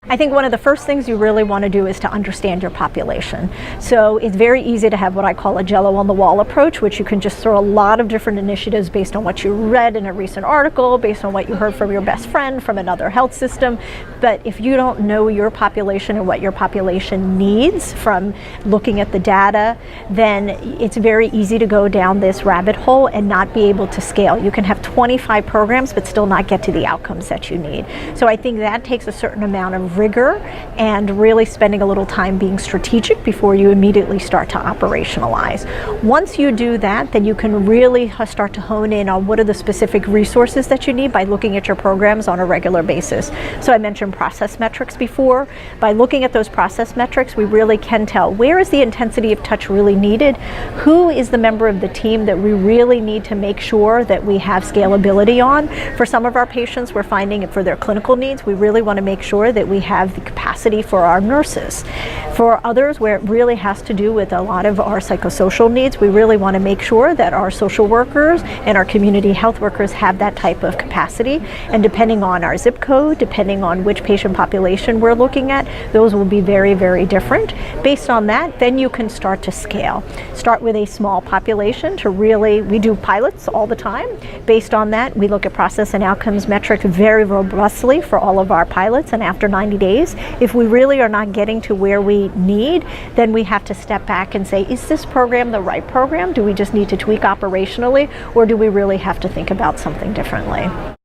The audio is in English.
I think one of the first things you really want to do is to understand your population. So it's very easy to have what I call a Jello on the wall approach, which you can just throw a lot of different initiatives based on what you read in a recent article, based on what you heard from your best friend, from another health system. But if you don't know your population and what your population needs from looking at the data, then it's very easy to go down this rabbit hole and not be able to scale. You can have 25 programs but still not get to the outcomes that you need. So I think that takes a certain amount of rigor and really spending a little time being strategic before you immediately start to operationalize. Once you do that, then you can really start to hone in on what are the specific resources that you need by looking at your programs on a regular basis. So I mentioned process metrics before. By looking at those process metrics, we really can tell where is the intensity of touch really needed, who is the member of the team that we really need to make sure that we have scalability on. For some of our patients, we're finding it for their clinical needs, we really want to make sure that we have the capacity for our nurses. For others, where it really has to do with a lot of our psychosocial needs, we really want to make sure that our social workers and our community health workers have that type of capacity. And depending on our zip code, depending on which patient population we're looking at, those will be very, very different. Based on that, then you can start to scale. Start with a small population to really, we do pilots all the time. Based on that, we look at process and outcomes metrics very robustly for all of our pilots, and after 90 days, if we really are not getting to where we need, then we have to step back and say, is this program the right program? Do we just need to tweak operationally, or do we really have to think about something differently?